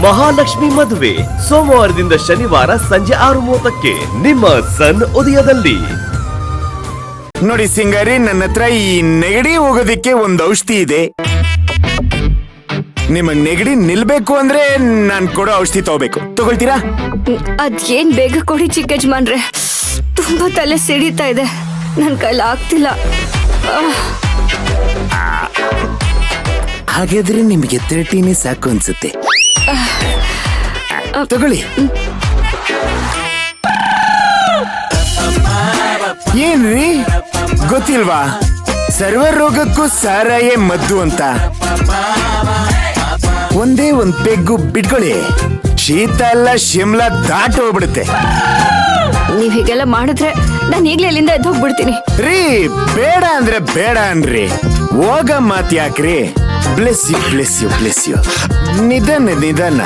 ಮಹಾಲಕ್ಷ್ಮಿ ಮದುವೆ ಸೋಮವಾರದಿಂದ ಶನಿವಾರ ಸಂಜೆ 6:30ಕ್ಕೆ ನಿಮ್ಮ ಸನ್ ಉದಯದಲ್ಲಿ. ನೋಡಿ ಸಿಂಗಾರಿ, ನನ್ನ ಹತ್ರ ಈ ನೆಗಡಿ ಹೋಗೋದಿಕ್ಕೆ ಒಂದು ಔಷಧಿ ಇದೆ. ನಿಮಗ್ ನೆಗಡಿ ನಿಲ್ಬೇಕು ಅಂದ್ರೆ ನಾನ್ ಕೊಡೋ ಔಷಧಿ ತಗೋಬೇಕು. ತಗೊಳ್ತೀರಾ? ಅದೇನ್ ಬೇಗ ಕೊಡಿ ಚಿಕ್ಕ ಯಜಮಾನ್ರೆ, ತುಂಬಾ ತಲೆ ಸಿಡಿತಾ ಇದೆ, ನನ್ ಕೈಲಿ ಆಗ್ತಿಲ್ಲ. ಹಾಗಾದ್ರೆ ನಿಮಗೆ 30 ಸಾಕು ಅನ್ಸುತ್ತೆ. ತಗೊಳ್ಳಿ. ಏನ್ರಿ ಗೊತ್ತಿಲ್ವಾ? ಸರ್ವ ರೋಗಕ್ಕೂ ಸಾರಾಯೇ ಮದ್ದು ಅಂತ. ಒಂದೇ ಒಂದ್ ಪೆಗ್ಗು ಬಿಟ್ಕೊಳ್ಳಿ, ಶೀತ ಎಲ್ಲ ಶಿಮ್ಲಾ ದಾಟ್ ಹೋಗ್ಬಿಡುತ್ತೆ. ನೀವ್ ಹೀಗೆಲ್ಲ ಮಾಡಿದ್ರೆ ನಾನು ಈಗ್ಲೇ ಇಲ್ಲಿಂದ ಎದ್ದು ಹೋಗ್ಬಿಡ್ತೀನಿ. ರೀ, ಬೇಡ ಅಂದ್ರೆ ಬೇಡ ಅನ್ರಿ, ಹೋಗ ಮಾತ್ ಯಾಕ್ರಿ? Bless you, bless you, bless you. ನಿಧಾನ ನಿಧಾನ.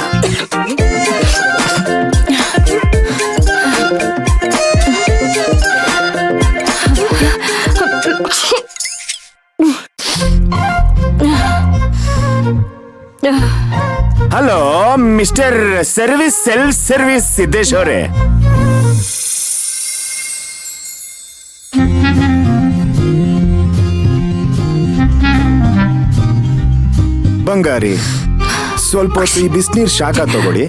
Hello mister service, self service Siddesh ಅವರೇ. ಬಂಗಾರಿ, ಸ್ವಲ್ಪ ಹೊತ್ತು ಈ ಬಿಸಿನೀರ್ ಶಾಖ ತಗೊಳ್ಳಿ,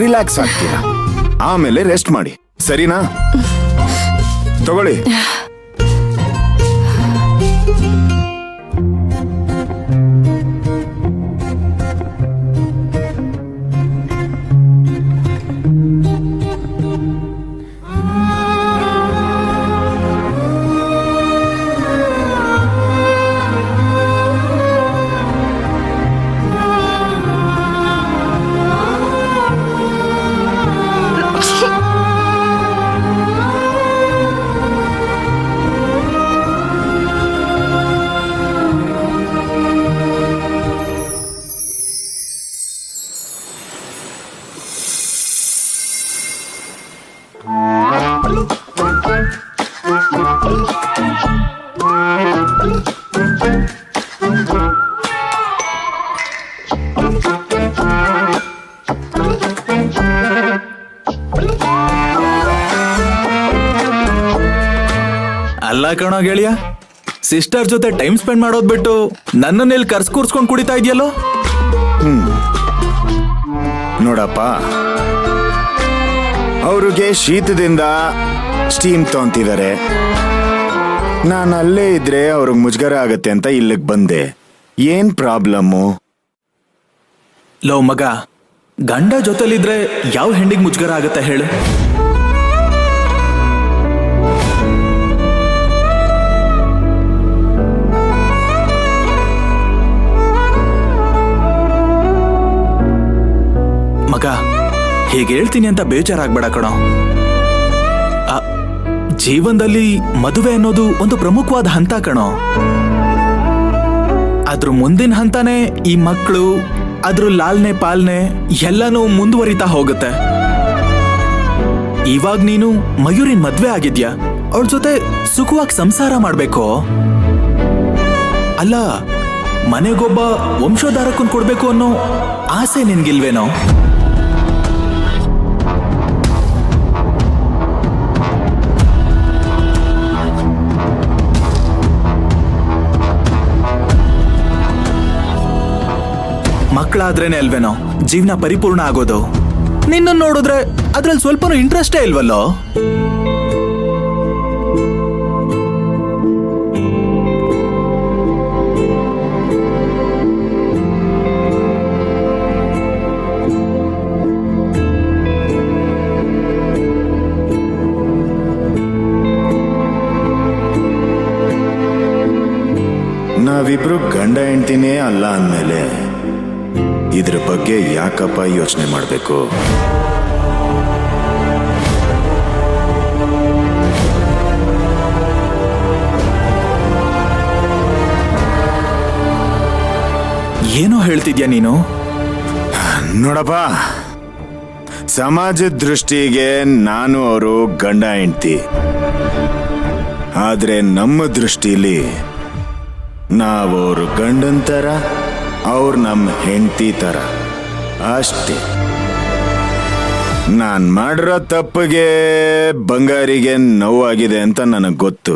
ರಿಲ್ಯಾಕ್ಸ್ ಆಗ್ತೀರಾ. ಆಮೇಲೆ ರೆಸ್ಟ್ ಮಾಡಿ, ಸರಿನಾ? ತಗೊಳ್ಳಿ. ಅಲ್ಲ ಕಣೋ ಗೆಳೆಯ, ಸಿಸ್ಟರ್ ಜೊತೆ ಟೈಮ್ ಸ್ಪೆಂಡ್ ಮಾಡೋದ್ ಬಿಟ್ಟು ನನ್ನನ್ನ ಇಲ್ಲಿ ಕರ್ಸ್ಕೂರ್ಸ್ಕೊಂಡ್ ಕುಡಿತಾ ಇದೆಯಲ್ಲೋ? ನೋಡಪ್ಪ, ಅವ್ರಿಗೆ ಶೀತದಿಂದ ಸ್ಟೀಮ್ ತಗೊಂತಿದ್ದಾರೆ. ನಾನು ಅಲ್ಲೇ ಇದ್ರೆ ಅವ್ರಿಗೆ ಮುಜುಗರ ಆಗತ್ತೆ ಅಂತ ಇಲ್ಲಿಗೆ ಬಂದೆ. ಏನ್ ಪ್ರಾಬ್ಲಮ್ಮು? ಲೋ ಮಗ, ಗಂಡ ಜೊತೆಲಿದ್ರೆ ಯಾವ ಹೆಂಡಿಗೆ ಮುಜುಗರ ಆಗತ್ತೆ ಹೇಳು? ಮಗ, ಹೀಗೆ ಹೇಳ್ತೀನಿ ಅಂತ ಬೇಜಾರಾಗ್ಬೇಡ ಕಣೋ. ಜೀವನದಲ್ಲಿ ಮದುವೆ ಅನ್ನೋದು ಒಂದು ಪ್ರಮುಖವಾದ ಹಂತ ಕಣೋ. ಅದ್ರ ಮುಂದಿನ ಹಂತನೇ ಈ ಮಕ್ಕಳು, ಅದ್ರ ಲಾಲ್ನೆ ಪಾಲ್ನೆ ಎಲ್ಲನೂ ಮುಂದುವರಿತಾ ಹೋಗುತ್ತೆ. ಇವಾಗ ನೀನು ಮಯೂರಿನ್ ಮದ್ವೆ ಆಗಿದ್ಯಾ, ಅವಳ ಜೊತೆ ಸುಖವಾಗಿ ಸಂಸಾರ ಮಾಡ್ಬೇಕು. ಅಲ್ಲ, ಮನೆಗೊಬ್ಬ ವಂಶೋದ್ಧಾರಕನ್ ಕೊಡ್ಬೇಕು ಅನ್ನೋ ಆಸೆ ನಿನ್ಗಿಲ್ವೇನೋ? ಮಕ್ಕಳಾದ್ರೇನೆ ಅಲ್ವೇನೋ ಜೀವನ ಪರಿಪೂರ್ಣ ಆಗೋದು. ನಿನ್ನ ನೋಡಿದ್ರೆ ಅದ್ರಲ್ಲಿ ಸ್ವಲ್ಪನೂ ಇಂಟ್ರೆಸ್ಟೇ ಇಲ್ವಲ್ಲೋ? ನಾವಿಬ್ರು ಗಂಡ ಹೆಂಡ್ತಿನೇ ಅಲ್ಲ ಅಂದ್ಮೇಲೆ ಇದ್ರ ಬಗ್ಗೆ ಯಾಕಪ್ಪ ಯೋಚನೆ ಮಾಡಬೇಕು? ಏನೋ ಹೇಳ್ತಿದ್ಯಾ ನೀನು? ನೋಡಪ್ಪ, ಸಮಾಜದ ದೃಷ್ಟಿಗೆ ನಾನು ಅವರು ಗಂಡ ಹೆಂಡ್ತಿ. ಆದ್ರೆ ನಮ್ಮ ದೃಷ್ಟಿಲಿ ನಾವವ್ರು ಗಂಡನ್ ತರ, ಅವ್ರು ನಮ್ಮ ಹೆಂಡತಿ ತರ. ಅಷ್ಟೇ. ನಾನ್ ಮಾಡಿರೋ ತಪ್ಪಿಗೆ ಬಂಗಾರಿಗೆ ನೋವಾಗಿದೆ ಅಂತ ನನಗೆ ಗೊತ್ತು.